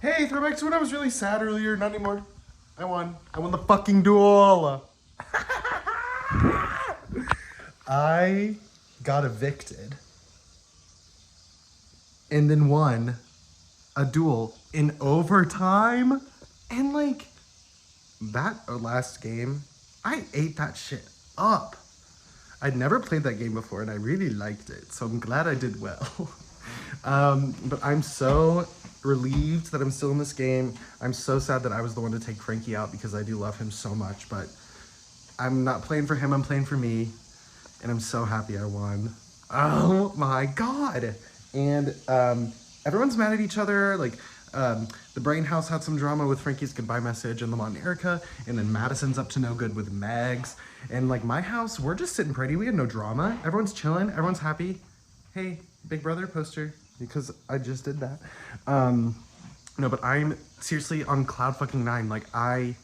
Hey, throwback to when I was really sad earlier. Not anymore. I won. I won the fucking duel. I got evicted and then won a duel in overtime. And like that last game, I ate that shit up. I'd never played that game before and I really liked it. So I'm glad I did well. But I'm so relieved that I'm still in this game. I'm so sad that I was the one to take Frankie out because I do love him so much. But I'm not playing for him, I'm playing for me. And I'm so happy I won. Oh my god. And everyone's mad at each other. Like, the Brain House had some drama with Frankie's goodbye message and Lamont and Erica. And then Madison's up to no good with Megs. And like my house, we're just sitting pretty. We had no drama. Everyone's chilling. Everyone's happy. Hey, Big Brother poster. Because I just did that. No, but I'm seriously on cloud fucking nine. Like, I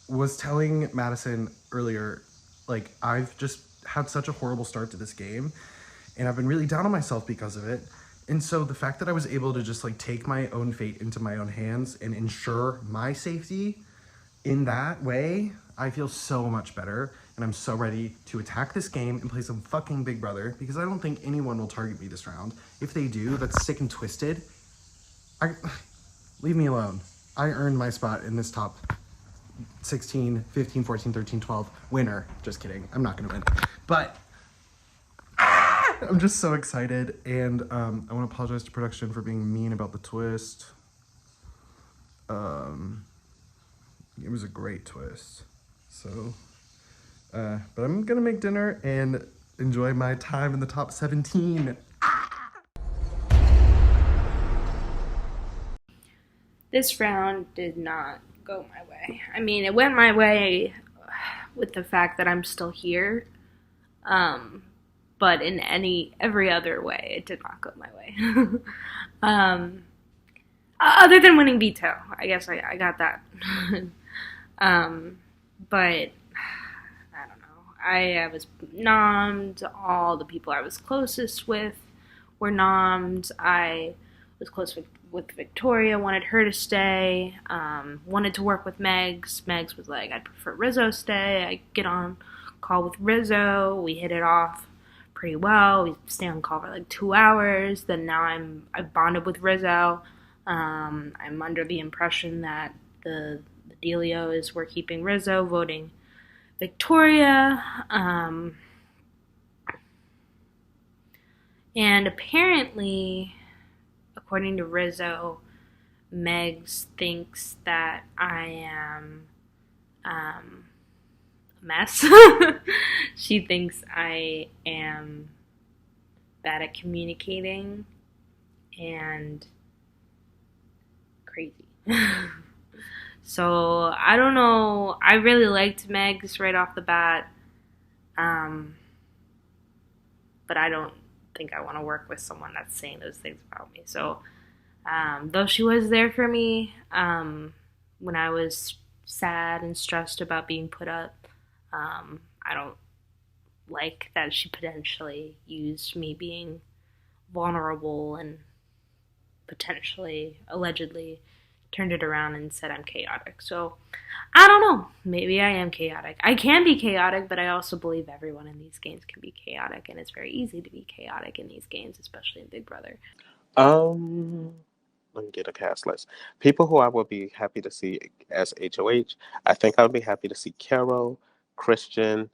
was telling Madison earlier, like, I've just had such a horrible start to this game, and I've been really down on myself because of it. And so the fact that I was able to just like take my own fate into my own hands and ensure my safety in that way, I feel so much better. And I'm so ready to attack this game and play some fucking Big Brother because I don't think anyone will target me this round. If they do, that's sick and twisted. I leave me alone. I earned my spot in this top 16, 15, 14, 13, 12 winner. Just kidding. I'm not going to win. But I'm just so excited. And I want to apologize to production for being mean about the twist. It was a great twist. So, but I'm going to make dinner and enjoy my time in the top 17. This round did not go my way. I mean, it went my way with the fact that I'm still here, but in every other way, it did not go my way. um, Other than winning veto, I guess I got that. But I don't know. I was nommed. All the people I was closest with were nommed. I was close with Victoria, wanted her to stay, wanted to work with Megs. Megs was like, I'd prefer Rizzo stay. I get on call with Rizzo. We hit it off pretty well. We stay on call for like 2 hours. Then now I've bonded with Rizzo. I'm under the impression that the dealio is we're keeping Rizzo, voting Victoria. And apparently, according to Rizzo, Megs thinks that I am a mess. She thinks I am bad at communicating and crazy. So I don't know. I really liked Megs right off the bat, um, but I don't think I want to work with someone that's saying those things about me. So though she was there for me when I was sad and stressed about being put up, I don't like that she potentially used me being vulnerable and potentially, allegedly, turned it around and said I'm chaotic. So I don't know. Maybe I am chaotic. I can be chaotic, but I also believe everyone in these games can be chaotic, and it's very easy to be chaotic in these games, especially in Big Brother. Um, Let me get a cast list. People who I would be happy to see as HOH. I think I would be happy to see Carol, Christian,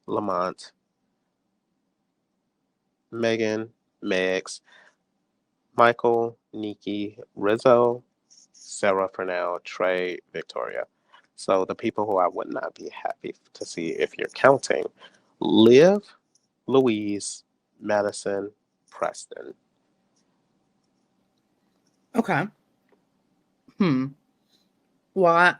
Lamont, Megan, Megs, Michael, Nikki, Rizzo, Sarah for now, Trey, Victoria. So the people who I would not be happy to see if you're counting: Liv, Louise, Madison, Preston. Okay. Hmm. Why?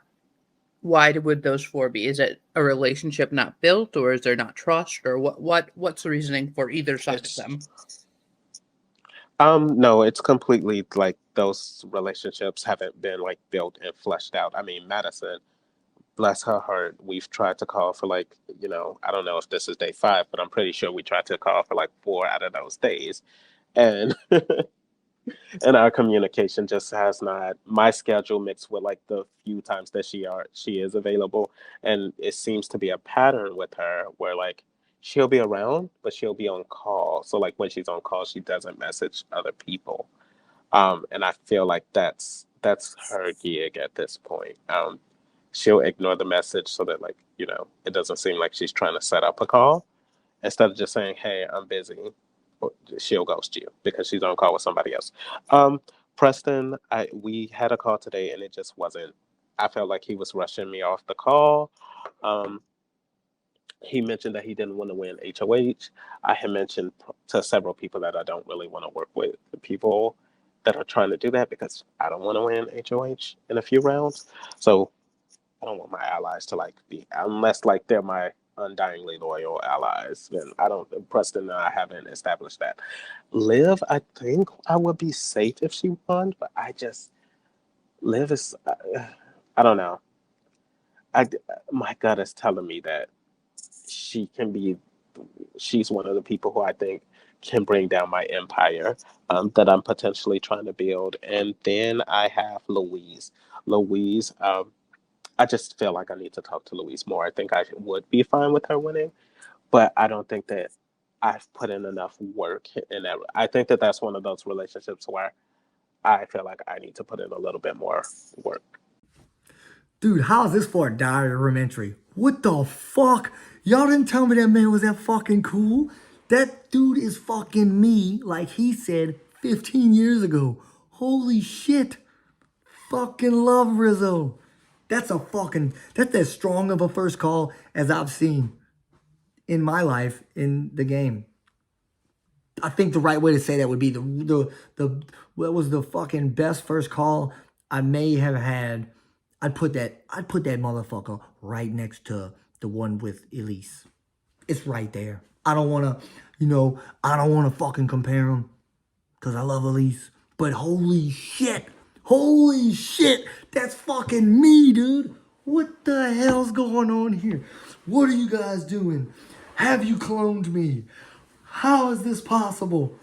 Why would those four be? Is it a relationship not built, or is there not trust, or what's the reasoning for either side of It's them? no, it's completely like those relationships haven't been like built and fleshed out. I mean, Madison, bless her heart, we've tried to call for like, I don't know if this is day 5, but I'm pretty sure we tried to call for like 4 out of those days. And And our communication just has not, my schedule mixed with like the few times that she is available, and it seems to be a pattern with her where like she'll be around but she'll be on call, so like when she's on call she doesn't message other people. And I feel like that's her gig at this point. She'll ignore the message so that like, it doesn't seem like she's trying to set up a call. Instead of just saying, "Hey, I'm busy," she'll ghost you because she's on call with somebody else. Um, Preston, we had a call today and it just wasn't. I felt like he was rushing me off the call. Um, he mentioned that he didn't want to win HOH. I had mentioned to several people that I don't really want to work with the people that are trying to do that because I don't want to win HOH in a few rounds. So I don't want my allies to like be, unless like they're my undyingly loyal allies. Then I don't. Preston and I haven't established that. Liv, I think I would be safe if she won, but Liv is. I don't know. My gut is telling me that she can be. She's one of the people who I think can bring down my empire that I'm potentially trying to build. And then I have Louise. Louise. I just feel like I need to talk to Louise more. I think I would be fine with her winning, but I don't think that I've put in enough work in that. I think that that's one of those relationships where I feel like I need to put in a little bit more work. Dude, how is this for a diary room entry? What the fuck? Y'all didn't tell me that man was that fucking cool. That dude is fucking me, like he said 15 years ago. Holy shit. Fucking love Rizzo. That's as strong of a first call as I've seen in my life in the game. I think the right way to say that would be what was the fucking best first call I may have had. I'd put that motherfucker right next to the one with Elise. It's right there. I don't wanna fucking compare them because I love Elise. But holy shit, that's fucking me, dude. What the hell's going on here? What are you guys doing? Have you cloned me? How is this possible?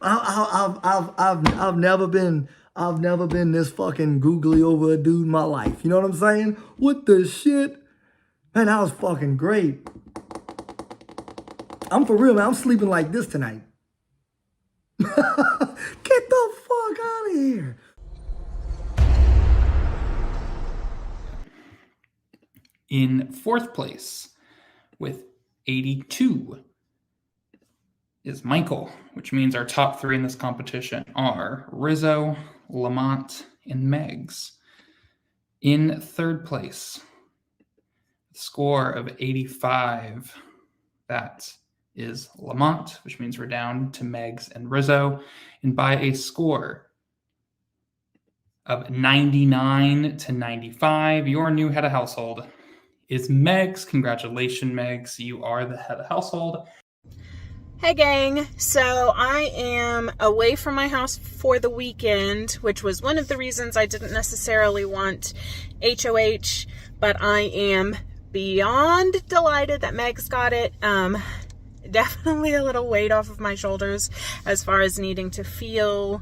I've never been this fucking googly over a dude in my life. You know what I'm saying? What the shit? Man, that was fucking great. I'm for real, man. I'm sleeping like this tonight. Get the fuck out of here. In fourth place with 82 is Michael, which means our top three in this competition are Rizzo, Lamont, and Megs. In third place, score of 85, that is Lamont, which means we're down to Megs and Rizzo. And by a score of 99 to 95, your new head of household is Megs. Congratulations, Megs. You are the head of household. Hey gang, so I am away from my house for the weekend, which was one of the reasons I didn't necessarily want HOH, but I am beyond delighted that Meg's got it. Definitely a little weight off of my shoulders as far as needing to feel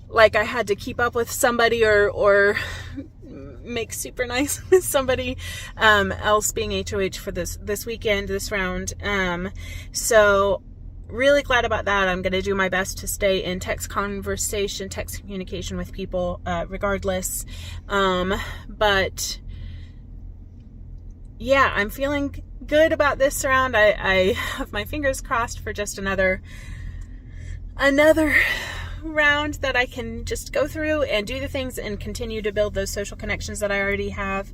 like I had to keep up with somebody or make super nice with somebody else being HOH for this weekend, this round. So really glad about that. I'm going to do my best to stay in text communication with people regardless. But yeah, I'm feeling good about this round. I have my fingers crossed for just another round that I can just go through and do the things and continue to build those social connections that I already have.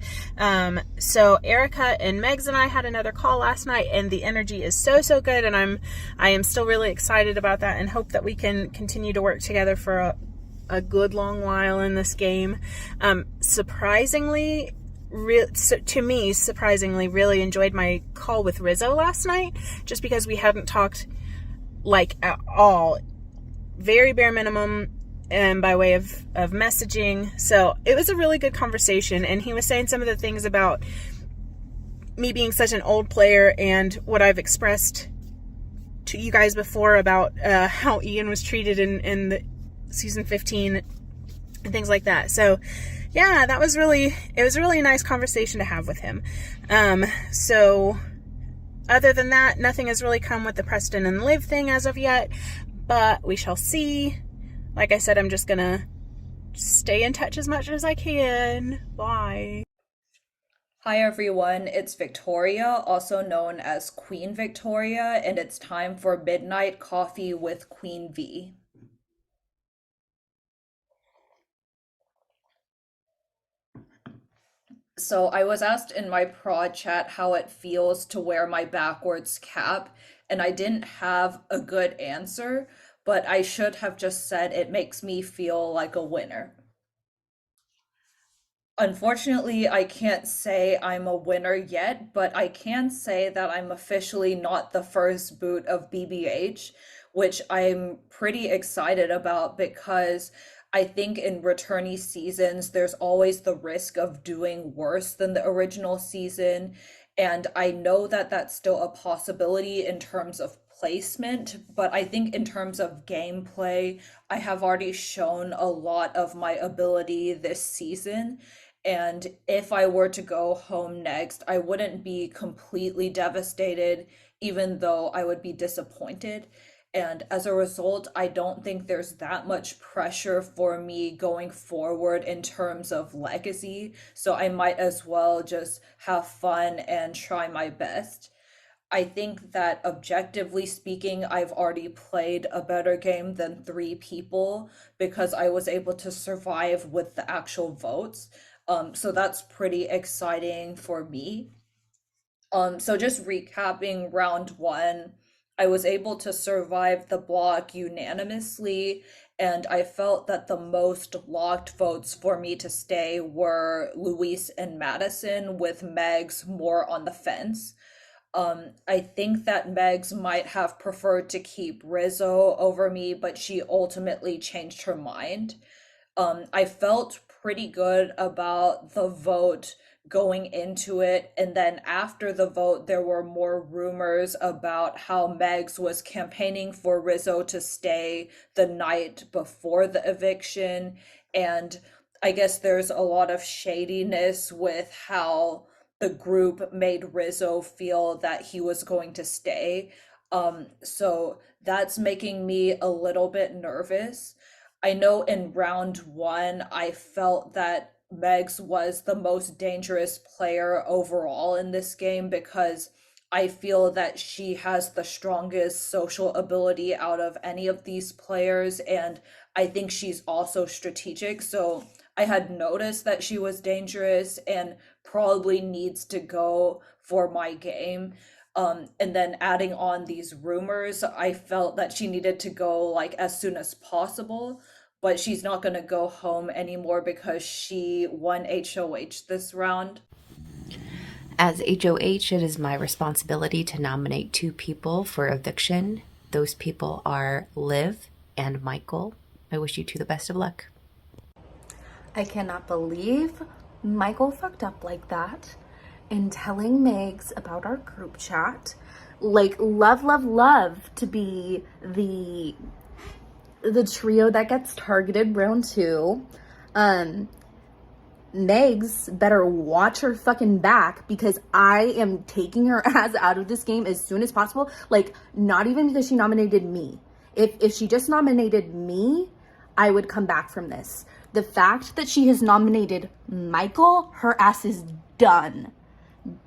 So Erica and Megs and I had another call last night, and the energy is so good, and I am still really excited about that and hope that we can continue to work together for a good long while in this game. Surprisingly, really enjoyed my call with Rizzo last night, just because we hadn't talked like at all. Very bare minimum and by way of messaging. So it was a really good conversation, and he was saying some of the things about me being such an old player and what I've expressed to you guys before about how Ian was treated in the season 15 and things like that. So yeah, it was really a nice conversation to have with him. So other than that, nothing has really come with the Preston and Liv thing as of yet, but we shall see. Like I said, I'm just gonna stay in touch as much as I can. Bye. Hi everyone, it's Victoria, also known as Queen Victoria, and it's time for Midnight Coffee with Queen V. So I was asked in my prod chat how it feels to wear my backwards cap, and I didn't have a good answer, but I should have just said it makes me feel like a winner. Unfortunately, I can't say I'm a winner yet, but I can say that I'm officially not the first boot of BBH, which I'm pretty excited about because I think in returnee seasons, there's always the risk of doing worse than the original season. And I know that that's still a possibility in terms of placement, but I think in terms of gameplay, I have already shown a lot of my ability this season. And if I were to go home next, I wouldn't be completely devastated, even though I would be disappointed. And as a result, I don't think there's that much pressure for me going forward in terms of legacy. So I might as well just have fun and try my best. I think that objectively speaking, I've already played a better game than 3 people because I was able to survive with the actual votes. So that's pretty exciting for me. So just recapping round 1, I was able to survive the block unanimously, and I felt that the most locked votes for me to stay were Luis and Madison, with Megs more on the fence. I think that Megs might have preferred to keep Rizzo over me, but she ultimately changed her mind. I felt pretty good about the vote going into it, and then after the vote, there were more rumors about how Megs was campaigning for Rizzo to stay the night before the eviction, and I guess there's a lot of shadiness with how the group made Rizzo feel that he was going to stay. So that's making me a little bit nervous. I know in round 1, I felt that Megs was the most dangerous player overall in this game because I feel that she has the strongest social ability out of any of these players, and I think she's also strategic. So I had noticed that she was dangerous and probably needs to go for my game. And then adding on these rumors, I felt that she needed to go like as soon as possible, but she's not going to go home anymore because she won HOH this round. As HOH, it is my responsibility to nominate 2 people for eviction. Those people are Liv and Michael. I wish you 2 the best of luck. I cannot believe Michael fucked up like that in telling Megs about our group chat. Like, love to be the trio that gets targeted round 2. Megs better watch her fucking back because I am taking her ass out of this game as soon as possible. Like, not even because she nominated me. If she just nominated me, I would come back from this. The fact that she has nominated Michael, her ass is done.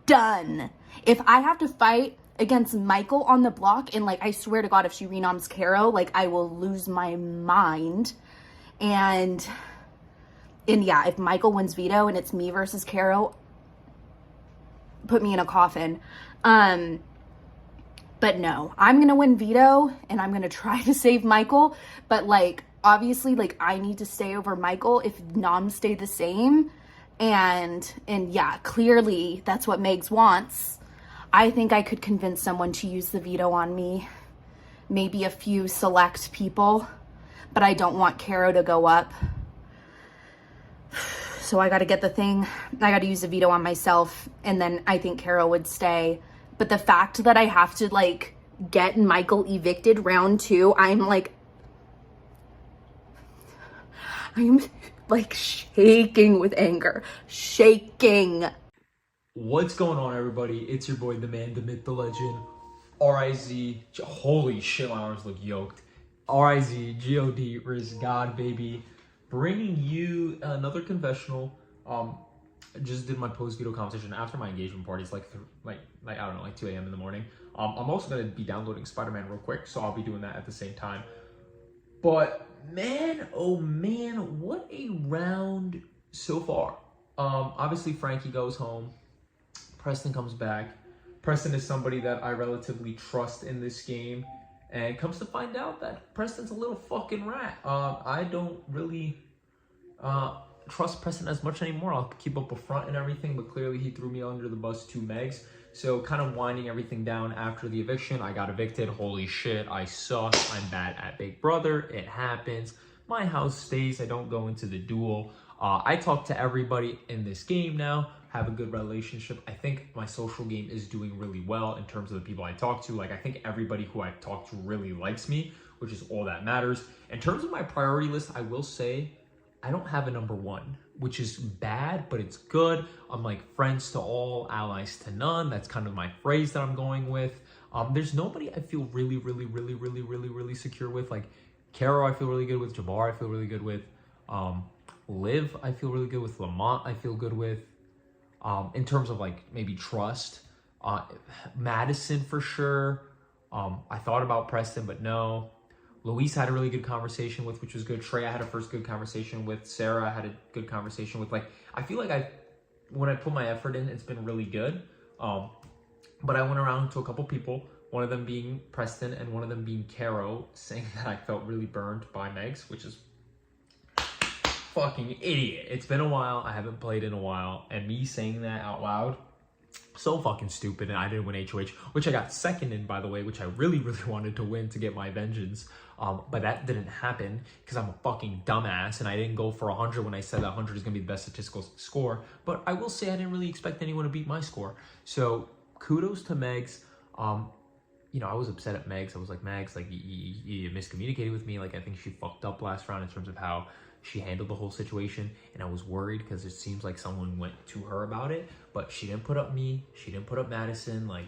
Done. If I have to fight against Michael on the block, and like, I swear to God, if she renoms Caro, like, I will lose my mind. And yeah, if Michael wins veto and it's me versus Caro, put me in a coffin. But no, I'm gonna win veto and I'm gonna try to save Michael. But like, obviously, like, I need to stay over Michael if noms stay the same. And yeah, clearly that's what Megs wants. I think I could convince someone to use the veto on me. Maybe a few select people, but I don't want Caro to go up. So I gotta get the thing, I gotta use the veto on myself, and then I think Caro would stay. But the fact that I have to like get Michael evicted round 2, I'm like shaking with anger. Shaking. What's going on, everybody? It's your boy, the man, the myth, the legend, R-I-Z. Holy shit, my arms look yoked. R-I-Z, G-O-D, Riz God, baby. Bringing you another confessional. I just did my post-veto competition after my engagement party. It's like I don't know, like 2 a.m. in the morning. I'm also going to be downloading Spider-Man real quick, so I'll be doing that at the same time. But man, oh man, what a round so far. Obviously Frankie goes home. Preston comes back. Preston is somebody that I relatively trust in this game, and comes to find out that Preston's a little fucking rat. I don't really trust Preston as much anymore. I'll keep up a front and everything, but clearly he threw me under the bus to Megs. So kind of winding everything down after the eviction. I got evicted. Holy shit, I suck. I'm bad at Big Brother. It happens. My house stays. I don't go into the duel. I talk to everybody in this game now. Have a good relationship. I think my social game is doing really well in terms of the people I talk to. Like, I think everybody who I talk to really likes me, which is all that matters. In terms of my priority list, I will say I don't have a number 1, which is bad, but it's good. I'm like friends to all, allies to none. That's kind of my phrase that I'm going with. There's nobody I feel really secure with. Like Caro, I feel really good with. Jabbar, I feel really good with. Liv, I feel really good with. Lamont, I feel good with. In terms of like maybe trust. Madison for sure. I thought about Preston, but no. Luis had a really good conversation with, which was good. Trey, I had a first good conversation with. Sarah, I had a good conversation with. Like, I feel like when I put my effort in, it's been really good. But I went around to a couple people, one of them being Preston and one of them being Caro, saying that I felt really burned by Megs, which is fucking idiot. It's been a while. I haven't played in a while. And me saying that out loud, so fucking stupid. And I didn't win HOH, which I got second in, by the way, which I really wanted to win to get my vengeance. But that didn't happen because I'm a fucking dumbass and I didn't go for 100 when I said that 100 is going to be the best statistical score. But I will say I didn't really expect anyone to beat my score. So kudos to Megs. You know, I was upset at Megs. I was like, Megs, like, you miscommunicated with me. Like, I think she fucked up last round in terms of how she handled the whole situation, and I was worried because it seems like someone went to her about it, but she didn't put up me. She didn't put up Madison. Like,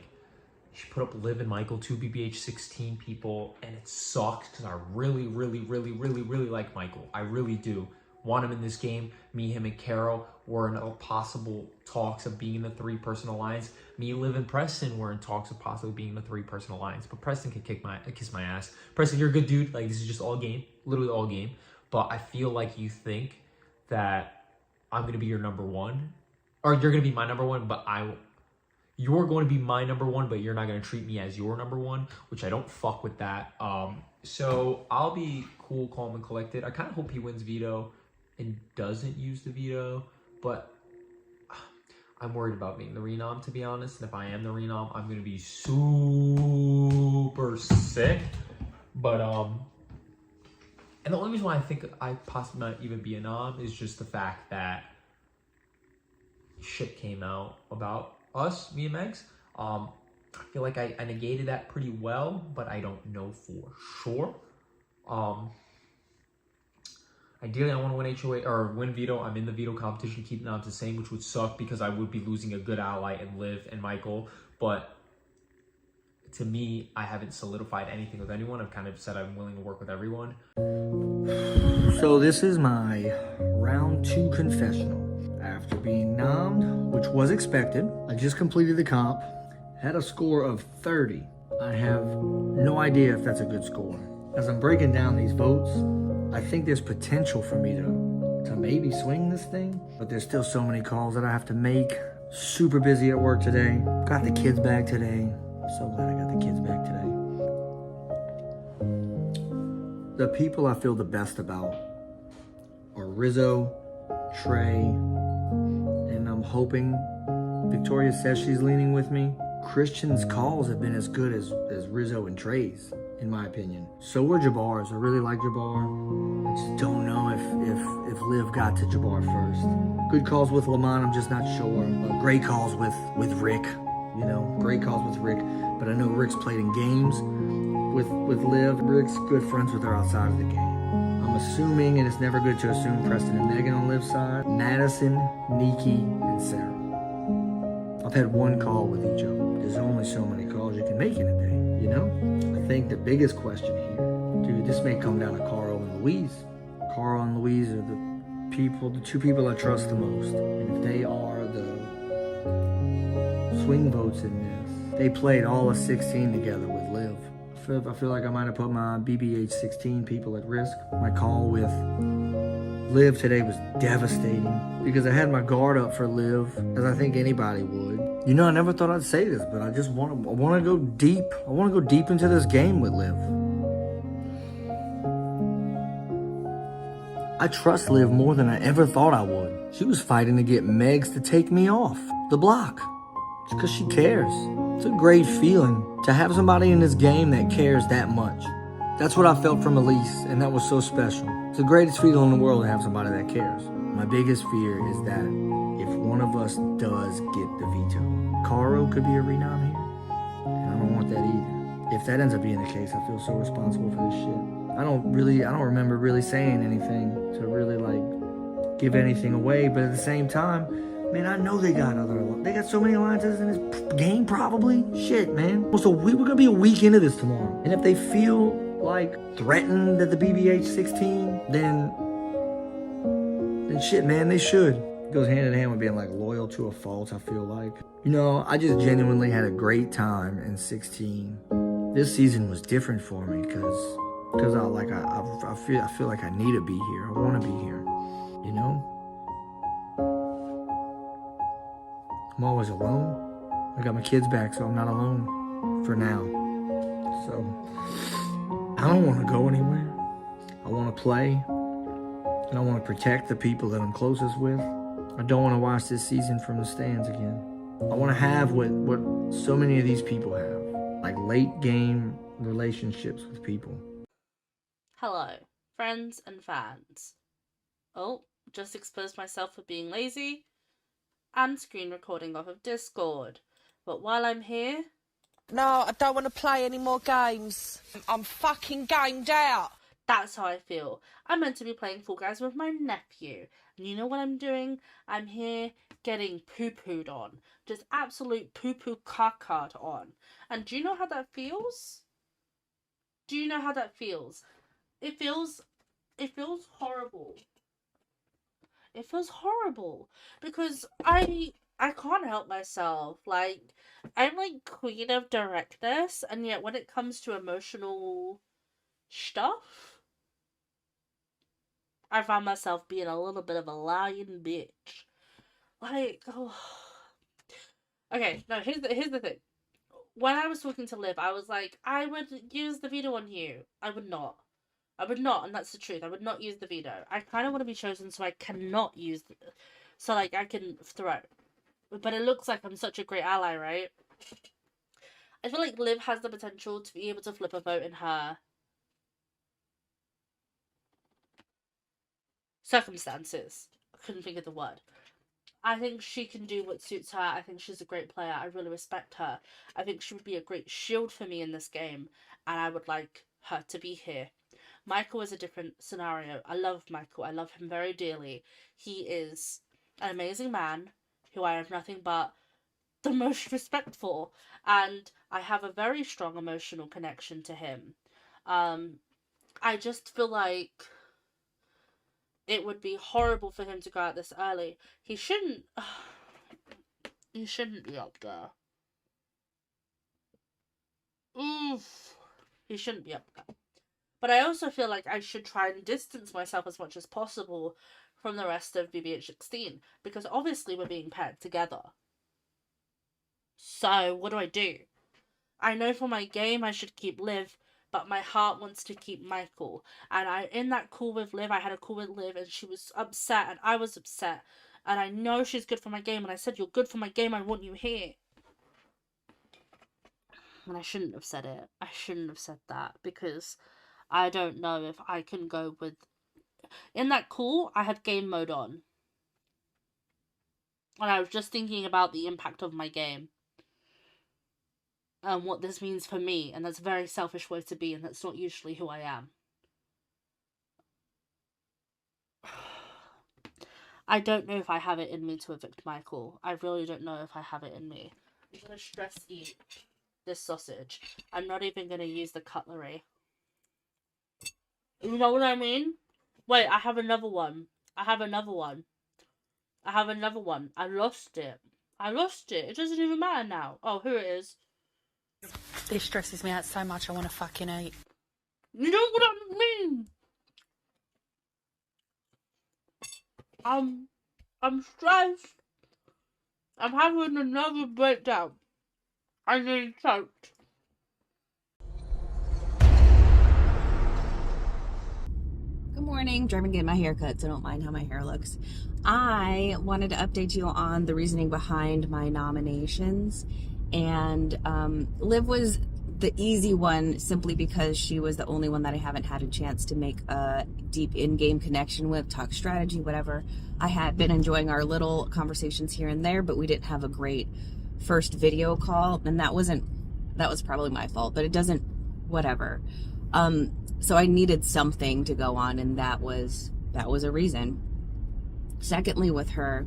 she put up Liv and Michael, 2 BBH 16 people, and it sucks because I really like Michael. I really do. Want him in this game. Me, him, and Caro were in possible talks of being in the 3-person alliance. Me, Liv, and Preston were in talks of possibly being in the 3-person alliance, but Preston can kiss my ass. Preston, you're a good dude. Like, this is just all game. Literally all game. But I feel like you think that I'm going to be your number 1. Or you're going to be my number 1, but you're going to be my number 1, but you're not going to treat me as your number 1, which I don't fuck with that. So I'll be cool, calm, and collected. I kind of hope he wins veto and doesn't use the veto. But I'm worried about being the renom, to be honest. And if I am the renom, I'm going to be super sick. But, and the only reason why I think I possibly might even be a nom is just the fact that shit came out about us, me and Megs. I feel like I negated that pretty well, but I don't know for sure. Ideally, I want to win HOA or win veto. I'm in the veto competition, keep noms the same, which would suck because I would be losing a good ally in Liv and Michael. But to me, I haven't solidified anything with anyone. I've kind of said I'm willing to work with everyone. So this is my round 2 confessional. After being nommed, which was expected, I just completed the comp, had a score of 30. I have no idea if that's a good score. As I'm breaking down these votes, I think there's potential for me to maybe swing this thing, but there's still so many calls that I have to make. Super busy at work today. Got the kids back today. So glad I got the kids back today. The people I feel the best about are Rizzo, Trey, and I'm hoping Victoria says she's leaning with me. Christian's calls have been as good as Rizzo and Trey's, in my opinion. So were Jabbar's. I really like Jabbar. I just don't know if Liv got to Jabbar first. Good calls with Lamont, I'm just not sure. Great calls with Rick. You know, great calls with Rick, but I know Rick's played in games with Liv. Rick's good friends with her outside of the game. I'm assuming, and it's never good to assume, Preston and Megan on Liv's side, Madison, Nikki, and Sarah. I've had one call with each of them. There's only so many calls you can make in a day, you know? I think the biggest question here, dude, this may come down to Carl and Louise. Carl and Louise are the two people I trust the most. And if they are the swing votes in this, they played all of 16 together with Liv. I feel like I might have put my BBH 16 people at risk. My call with Liv today was devastating because I had my guard up for Liv, as I think anybody would. You know, I never thought I'd say this, but I want to go deep. I want to go deep into this game with Liv. I trust Liv more than I ever thought I would. She was fighting to get Megs to take me off the block. It's because she cares. It's a great feeling to have somebody in this game that cares that much. That's what I felt from Elise, and that was so special. It's the greatest feeling in the world to have somebody that cares. My biggest fear is that if one of us does get the veto, Caro could be a renom here, and I don't want that either. If that ends up being the case, I feel so responsible for this shit. I don't remember really saying anything to really like give anything away, but at the same time, man, I know they got so many alliances in this game probably. Shit, man. So we're gonna be a week into this tomorrow. And if they feel like threatened at the BBH 16, then shit, man, they should. It goes hand in hand with being like loyal to a fault, I feel like. You know, I just genuinely had a great time in 16. This season was different for me because I feel like I need to be here. I want to be here, you know? I'm always alone. I got my kids back, so I'm not alone for now. So I don't want to go anywhere. I want to play, and I want to protect the people that I'm closest with. I don't want to watch this season from the stands again. I want to have what so many of these people have, like late game relationships with people. Hello, friends and fans. Oh, just exposed myself for being lazy and screen recording off of Discord. But while I'm here... No, I don't want to play any more games. I'm fucking gamed out. That's how I feel. I'm meant to be playing Fall Guys with my nephew. And you know what I'm doing? I'm here getting poo-pooed on. Just absolute poo-poo caca on. And do you know how that feels? Do you know how that feels? It feels horrible. It feels horrible because I can't help myself. Like, I'm like queen of directness, and yet when it comes to emotional stuff, I found myself being a little bit of a lying bitch. Like, oh. Okay, no, here's the thing. When I was talking to Liv, I was like, I would use the veto on you. I would not, and that's the truth. I would not use the veto. I kind of want to be chosen so I cannot use so like I can throw. But it looks like I'm such a great ally, right? I feel like Liv has the potential to be able to flip a vote in her circumstances. I couldn't think of the word. I think she can do what suits her. I think she's a great player. I really respect her. I think she would be a great shield for me in this game, and I would like her to be here. Michael is a different scenario. I love Michael. I love him very dearly. He is an amazing man who I have nothing but the most respect for, and I have a very strong emotional connection to him. I just feel like it would be horrible for him to go out this early. He shouldn't be up there. Oof. He shouldn't be up there. But I also feel like I should try and distance myself as much as possible from the rest of BBH16, because obviously we're being paired together. So, what do? I know for my game I should keep Liv, but my heart wants to keep Michael. And in that call with Liv, I had a call with Liv, and she was upset, and I was upset. And I know she's good for my game, and I said, you're good for my game, I want you here. And I shouldn't have said it. I shouldn't have said that, because I don't know if I can go with... In that call, I had game mode on. And I was just thinking about the impact of my game. what this means for me, and that's a very selfish way to be, and that's not usually who I am. I don't know if I have it in me to evict Michael. I really don't know if I have it in me. I'm gonna stress eat this sausage. I'm not even gonna use the cutlery. You know what I mean? Wait, I have another one. I lost it. It doesn't even matter now. Oh, here it is. This stresses me out so much I want to fucking eat. You know what I mean? I'm stressed. I'm having another breakdown. I nearly choked. Good morning. Driving to get my hair cut, so don't mind how my hair looks. I wanted to update you on the reasoning behind my nominations. And Liv was the easy one simply because she was the only one that I haven't had a chance to make a deep in-game connection with, talk strategy, whatever. I had been enjoying our little conversations here and there, but we didn't have a great first video call, and that was probably my fault, but it doesn't, whatever. So I needed something to go on, and that was a reason. Secondly, with her,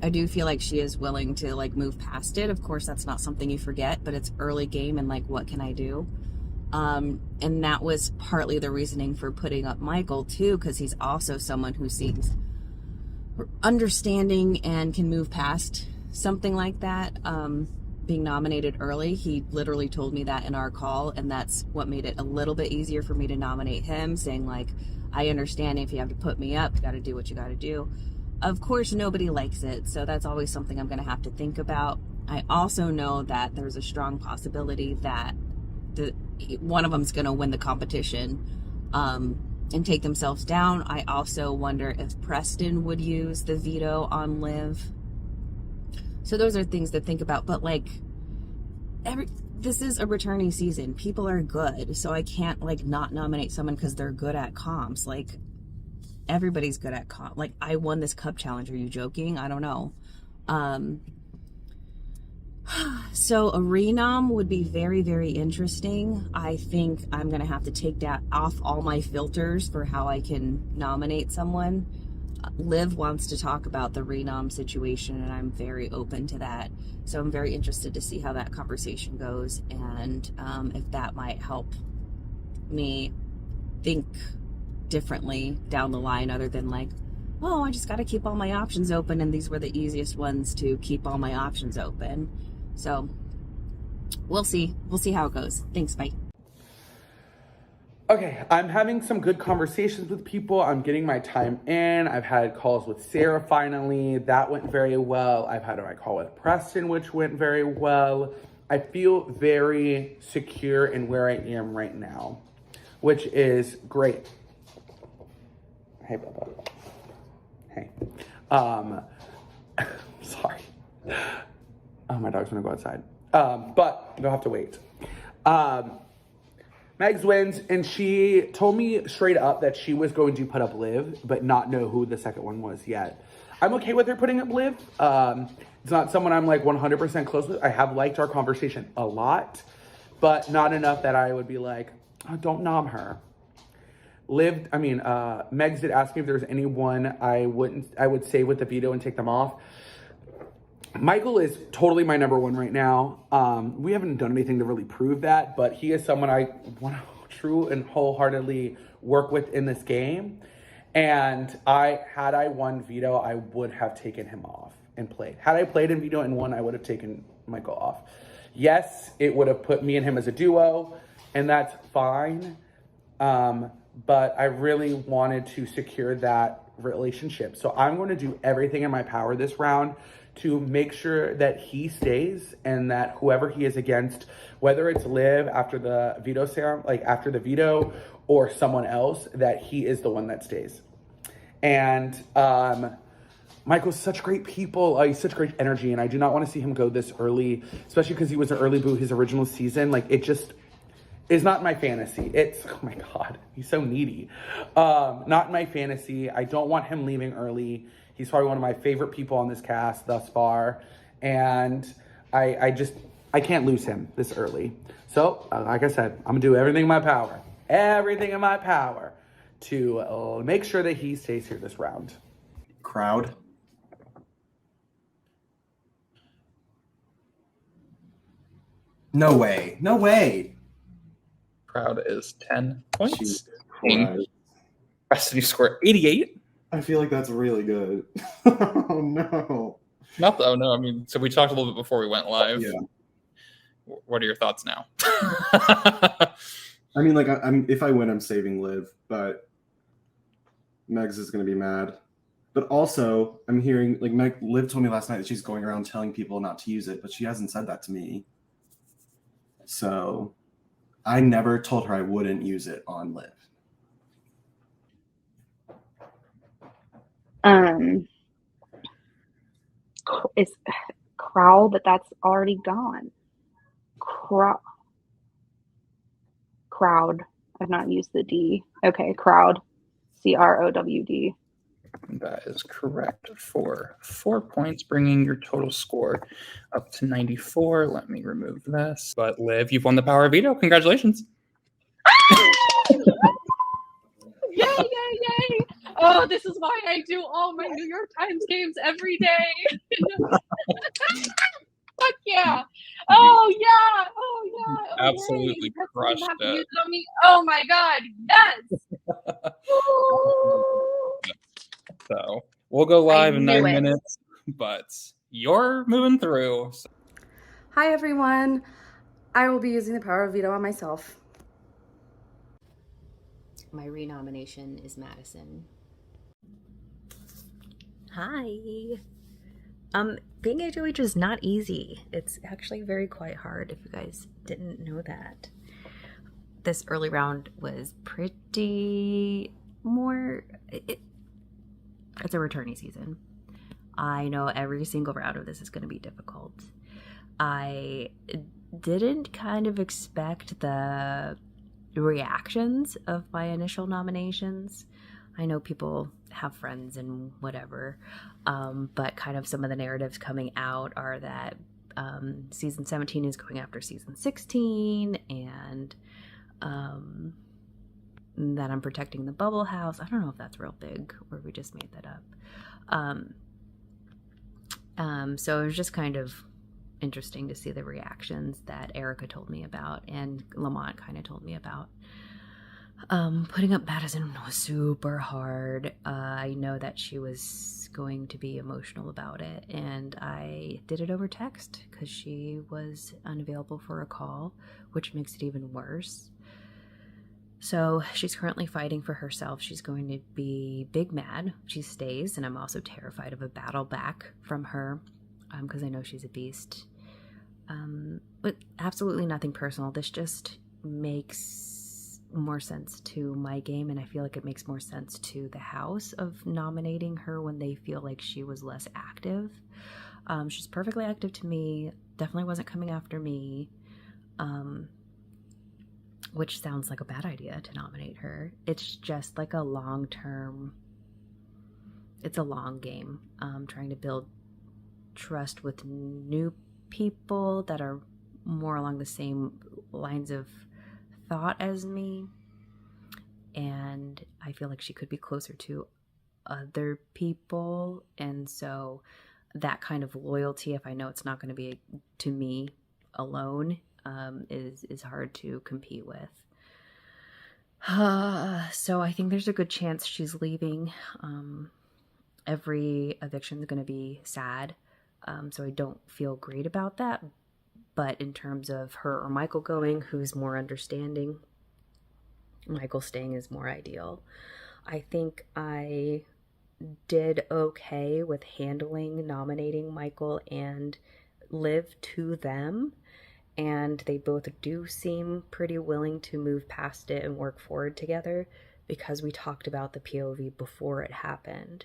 I do feel like she is willing to like move past it. Of course, that's not something you forget, but it's early game and like, what can I do? And that was partly the reasoning for putting up Michael too, because he's also someone who seems understanding and can move past something like that. Being nominated early, he literally told me that in our call, and that's what made it a little bit easier for me to nominate him, saying like, I understand if you have to put me up, you got to do what you got to do. Of course, nobody likes it, so that's always something I'm going to have to think about. I also know that there's a strong possibility that one of them's going to win the competition and take themselves down. I also wonder if Preston would use the veto on Liv. So those are things to think about. But like, this is a returning season. People are good, so I can't like not nominate someone because they're good at comps. Like, everybody's good at comp. Like, I won this cup challenge. Are you joking? I don't know. So a renom would be very, very interesting. I think I'm going to have to take that off all my filters for how I can nominate someone. Liv wants to talk about the renom situation, and I'm very open to that. So I'm very interested to see how that conversation goes, and if that might help me think differently down the line, other than like, oh, I just got to keep all my options open, and these were the easiest ones to keep all my options open. So we'll see how it goes. Thanks. Bye. Okay, I'm having some good conversations with people. I'm getting my time in. I've had calls with Sarah finally. That went very well. I've had my call with Preston, which went very well. I feel very secure in where I am right now, which is great. Hey, Bubba. Hey. Sorry. Oh, my dog's gonna go outside. But they'll have to wait. Megs wins, and she told me straight up that she was going to put up Liv, but not know who the second one was yet. I'm okay with her putting up Liv. It's not someone I'm like 100% close with. I have liked our conversation a lot, but not enough that I would be like, oh, don't nom her. Megs did ask me if there's anyone I would say with the veto and take them off. Michael is totally my number one right now. We haven't done anything to really prove that, but he is someone I want to true and wholeheartedly work with in this game. And had I won veto, I would have taken him off and played. Had I played in veto and won, I would have taken Michael off. Yes, it would have put me and him as a duo, and that's fine. But I really wanted to secure that relationship. So I'm going to do everything in my power this round to make sure that he stays, and that whoever he is against, whether it's Liv after the veto serum, like after the veto, or someone else, that he is the one that stays. And Michael's such great people. He's such great energy, and I do not want to see him go this early, especially because he was an early boo his original season. Like, it just is not my fantasy. It's, oh my God, he's so needy. Not my fantasy. I don't want him leaving early. He's probably one of my favorite people on this cast thus far. And I I can't lose him this early. So, like I said, I'm gonna do everything in my power to make sure that he stays here this round. Crowd. No way. No way. Crowd is 10 points. Jesus Christ. Rest you score 88. I feel like that's really good. Oh no. Not though, no. I mean, so we talked a little bit before we went live. Yeah. What are your thoughts now? I mean, like, if I win, I'm saving Liv, but Megs is gonna be mad. But also, I'm hearing, like, Liv told me last night that she's going around telling people not to use it, but she hasn't said that to me. So I never told her I wouldn't use it on Liv. It's Crow, but that's already gone. Crowd. I've not used the D. Okay, crowd. CROWD. That is correct for 4 points, bringing your total score up to 94. Let me remove this. But Liv, you've won the power of veto. Congratulations. Yay, yay, yay. Oh, this is why I do all my New York Times games every day. Fuck yeah. Oh, yeah. Oh, yeah. Oh, Absolutely crushed it. On me. Oh, my God. Yes. So we'll go live in 9 knew it. minutes, but you're moving through. So. Hi, everyone. I will be using the power of veto on myself. My renomination is Madison. Hi. Being HOH is not easy. It's actually very quite hard, if you guys didn't know that. This early round was pretty more... It's a returnee season. I know every single round of this is going to be difficult. I didn't kind of expect the reactions of my initial nominations. I know people have friends and whatever, but kind of some of the narratives coming out are that season 17 is going after season 16 and that I'm protecting the bubble house. I don't know if that's real big or we just made that up. So it was just kind of interesting to see the reactions that Erica told me about and Lamont kind of told me about. Putting up Madison was super hard. I know that she was going to be emotional about it, and I did it over text because she was unavailable for a call, which makes it even worse. So she's currently fighting for herself. She's going to be big mad if she stays, and I'm also terrified of a battle back from her because I know she's a beast. But absolutely nothing personal. This just makes more sense to my game, and I feel like it makes more sense to the house of nominating her when they feel like she was less active. She's perfectly active to me, definitely wasn't coming after me, which sounds like a bad idea to nominate her. It's just like a long-term, it's a long game, trying to build trust with new people that are more along the same lines of thought as me, and I feel like she could be closer to other people, and so that kind of loyalty, if I know it's not going to be to me alone, is hard to compete with. So I think there's a good chance she's leaving. Every eviction is going to be sad, so I don't feel great about that. But in terms of her or Michael going, who's more understanding, Michael staying is more ideal. I think I did okay with handling nominating Michael and Liv to them, and they both do seem pretty willing to move past it and work forward together because we talked about the POV before it happened,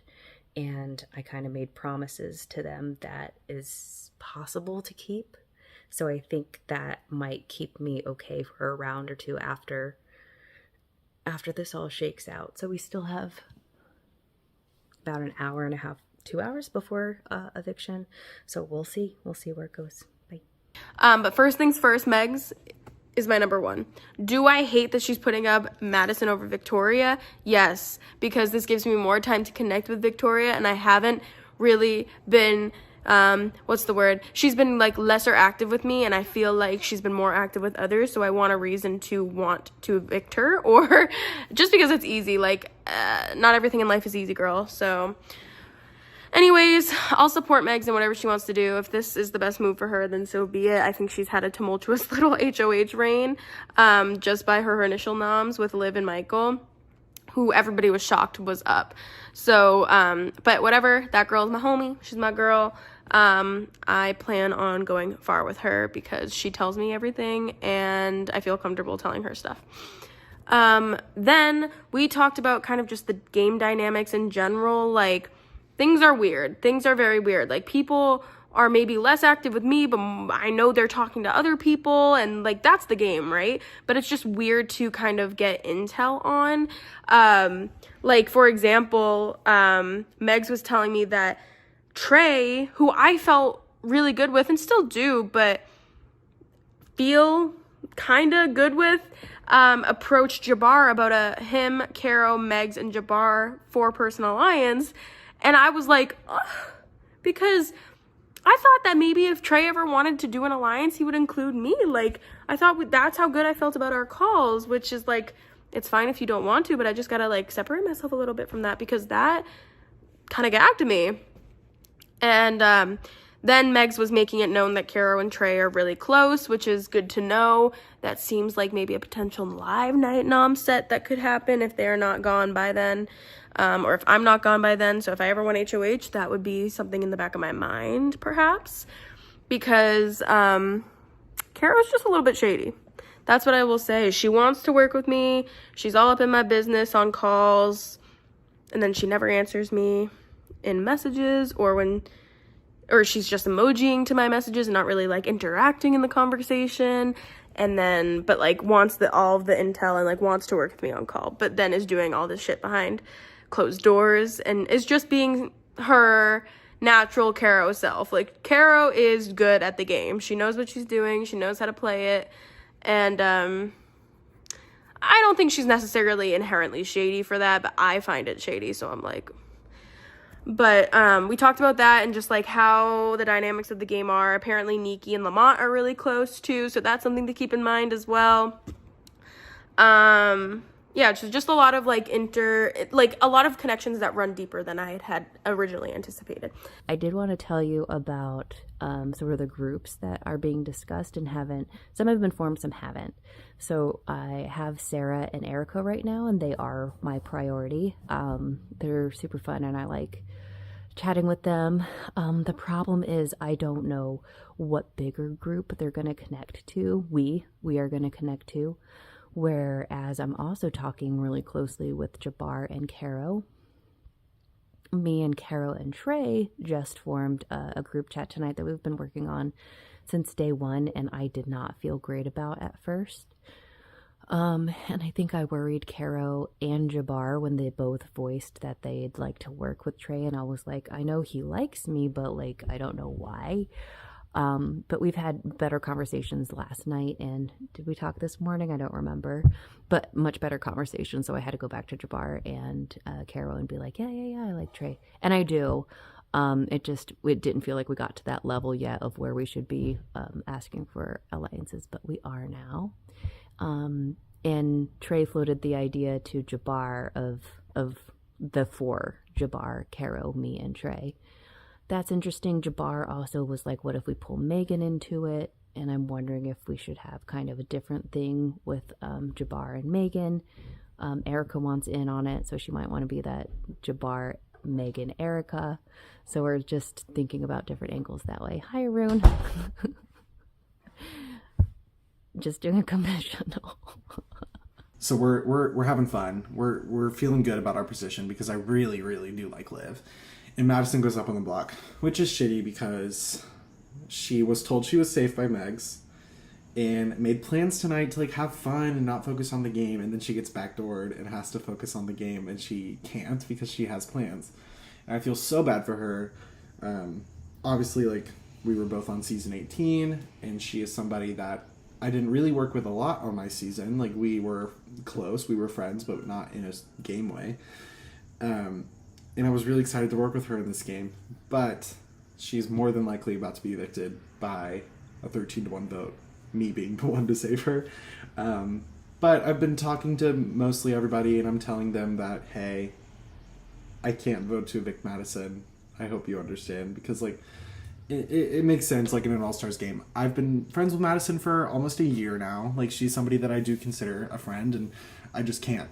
and I kind of made promises to them that is possible to keep. So I think that might keep me okay for a round or two after this all shakes out. So we still have about an hour and a half, 2 hours before eviction. So we'll see. We'll see where it goes. Bye. But first things first, Megs is my number one. Do I hate that she's putting up Madison over Victoria? Yes, because this gives me more time to connect with Victoria, and I haven't really been, she's been like lesser active with me, and I feel like she's been more active with others, so I want a reason to want to evict her, or just because it's easy. Like, not everything in life is easy, girl. So anyways, I'll support Megs in whatever she wants to do. If this is the best move for her, then so be it. I think she's had a tumultuous little HOH reign, just by her initial noms with Liv and Michael, who everybody was shocked was up. So, but whatever, that girl's my homie. She's my girl. I plan on going far with her because she tells me everything and I feel comfortable telling her stuff. Then we talked about kind of just the game dynamics in general. Like, things are weird. Things are very weird. Like, people are maybe less active with me, but I know they're talking to other people, and like, that's the game, right? But it's just weird to kind of get intel on. Like, for example, Megs was telling me that Trey, who I felt really good with and still do, but feel kind of good with, approached Jabbar about him, Caro, Megs, and Jabbar 4-person alliance. And I was like, ugh, because I thought that maybe if Trey ever wanted to do an alliance, he would include me. Like, I thought that's how good I felt about our calls, which is like, it's fine if you don't want to, but I just gotta like separate myself a little bit from that because that kind of gagged me. And then Megs was making it known that Caro and Trey are really close, which is good to know. That seems like maybe a potential live night nom set that could happen if they're not gone by then. Or if I'm not gone by then. So if I ever want HOH, that would be something in the back of my mind, perhaps. Because Caro's just a little bit shady. That's what I will say. She wants to work with me. She's all up in my business on calls. And then she never answers me in messages or she's just emojiing to my messages and not really like interacting in the conversation. And then, but like wants all of the intel and like wants to work with me on call, but then is doing all this shit behind closed doors and is just being her natural Caro self. Like, Caro is good at the game. She knows what she's doing. She knows how to play it. And I don't think she's necessarily inherently shady for that, but I find it shady. So I'm like, but we talked about that and just like how the dynamics of the game are. Apparently Nikki and Lamont are really close too, so that's something to keep in mind as well. Yeah, just a lot of like a lot of connections that run deeper than I had originally anticipated. I did want to tell you about sort of the groups that are being discussed and some have been formed, some haven't. So I have Sarah and Erica right now, and they are my priority. They're super fun, and I like chatting with them. The problem is I don't know what bigger group they're going to connect to. We are going to connect to. Whereas I'm also talking really closely with Jabbar and Caro. Me and Caro and Trey just formed a group chat tonight that we've been working on since day one, and I did not feel great about at first. And I think I worried Caro and Jabbar when they both voiced that they'd like to work with Trey, and I was like, I know he likes me, but like, I don't know why. But we've had better conversations last night, and did we talk this morning? I don't remember, but much better conversation. So I had to go back to Jabbar and Caro and be like, yeah, I like Trey, and I do. It didn't feel like we got to that level yet of where we should be asking for alliances, but we are now. And Trey floated the idea to Jabbar of the 4, Jabbar, Caro, me, and Trey. That's interesting. Jabbar also was like, what if we pull Megan into it? And I'm wondering if we should have kind of a different thing with Jabbar and Megan. Erica wants in on it, so she might want to be that Jabbar, Megan, Erica. So we're just thinking about different angles that way. Hi, Arun. Just doing a conventional. So we're having fun. We're feeling good about our position because I really, really do like Liv. And Madison goes up on the block, which is shitty because she was told she was safe by Megs and made plans tonight to like have fun and not focus on the game, and then she gets backdoored and has to focus on the game, and she can't because she has plans. And I feel so bad for her. Obviously, like, We were both on season 18, and she is somebody that I didn't really work with a lot on my season. Like, we were close, we were friends, but not in a game way. And I was really excited to work with her in this game, but she's more than likely about to be evicted by a 13-1 vote, me being the one to save her. But I've been talking to mostly everybody, and I'm telling them that, hey, I can't vote to evict Madison. I hope you understand, because, like, it makes sense, like, in an All-Stars game. I've been friends with Madison for almost a year now. Like, she's somebody that I do consider a friend, and I just can't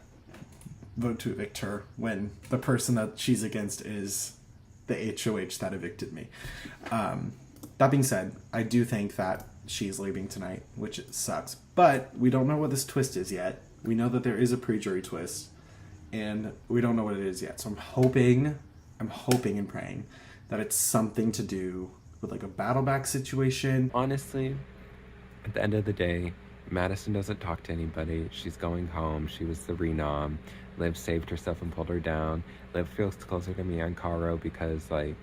vote to evict her when the person that she's against is the HOH that evicted me. That being said, I do think that she's leaving tonight, which sucks. But we don't know what this twist is yet. We know that there is a pre-jury twist, and we don't know what it is yet. So I'm hoping and praying that it's something to do with, like, a battle back situation. Honestly, at the end of the day, Madison doesn't talk to anybody. She's going home. She was the renom. Liv saved herself and pulled her down. Liv feels closer to me and Caro because, like,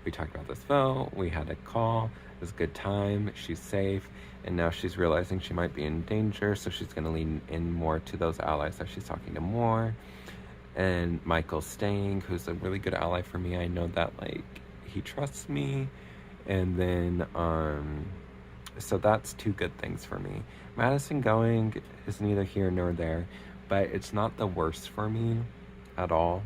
we talked about this vote. We had a call. It was a good time. She's safe. And now she's realizing she might be in danger, so she's going to lean in more to those allies that she's talking to more. And Michael's staying, who's a really good ally for me. I know that, like, he trusts me. And then, so that's two good things for me. Madison going is neither here nor there, but it's not the worst for me at all.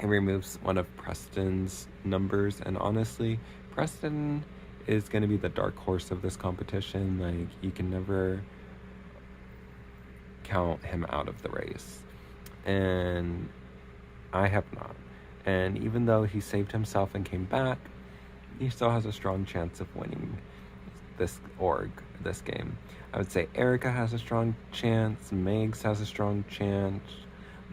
It removes one of Preston's numbers, and honestly, Preston is going to be the dark horse of this competition. Like, you can never count him out of the race, and I have not. And even though he saved himself and came back, he still has a strong chance of winning this game. I would say Erica has a strong chance, Megs has a strong chance,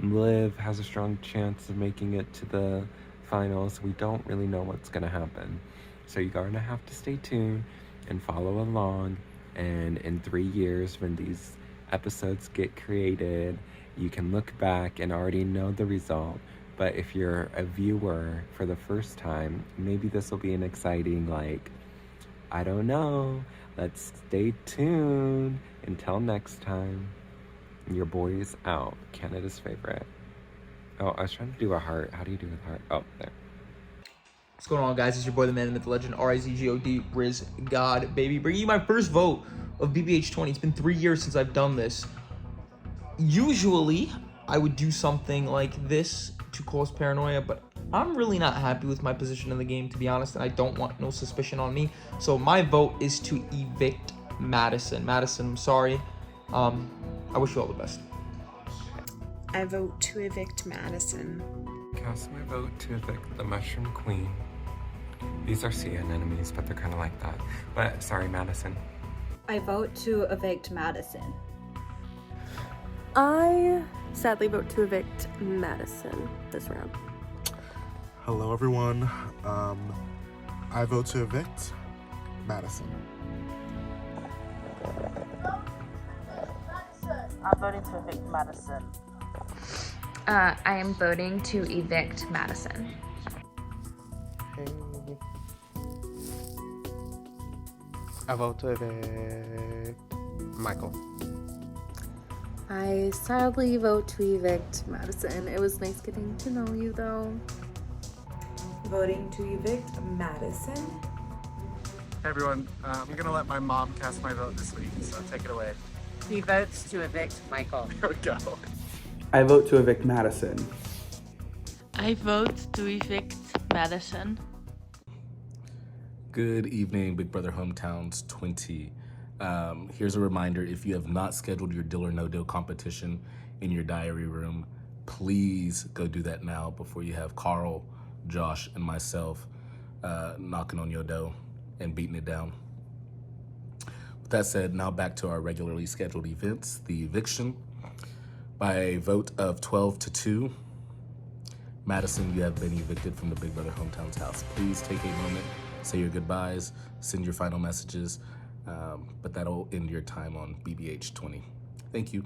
Liv has a strong chance of making it to the finals. We don't really know what's going to happen. So you're going to have to stay tuned and follow along. And in 3 years, when these episodes get created, you can look back and already know the result. But if you're a viewer for the first time, maybe this will be an exciting, like, I don't know. Let's stay tuned. Until next time, your boy's out. Canada's favorite. Oh, I was trying to do a heart. How do you do a heart? Oh, there. What's going on, guys? It's your boy, the man, the myth, the legend, RIZGOD, Riz God, baby. Bringing you my first vote of BBH 20. It's been 3 years since I've done this. Usually, I would do something like this to cause paranoia, but I'm really not happy with my position in the game, to be honest, and I don't want no suspicion on me. So my vote is to evict Madison. Madison, I'm sorry. I wish you all the best. I vote to evict Madison. Cast my vote to evict the Mushroom Queen. These are CN enemies, but they're kind of like that. But sorry, Madison. I vote to evict Madison. I sadly vote to evict Madison this round. Hello, everyone. I vote to evict Madison. I'm voting to evict Madison. I am voting to evict Madison. I vote to evict Michael. I sadly vote to evict Madison. It was nice getting to know you, though. Voting to evict Madison. Hey everyone, I'm gonna let my mom cast my vote this week, so take it away. He votes to evict Michael. There we go. I vote to evict Madison. I vote to evict Madison. Good evening, Big Brother Hometowns 20. Here's a reminder, if you have not scheduled your Deal or No Deal competition in your diary room, please go do that now before you have Carl, Josh, and myself knocking on your door and beating it down. With that said, now back to our regularly scheduled events, the eviction. By a vote of 12-2, Madison, you have been evicted from the Big Brother Hometowns house. Please take a moment, say your goodbyes, send your final messages, but that'll end your time on BBH 20. Thank you.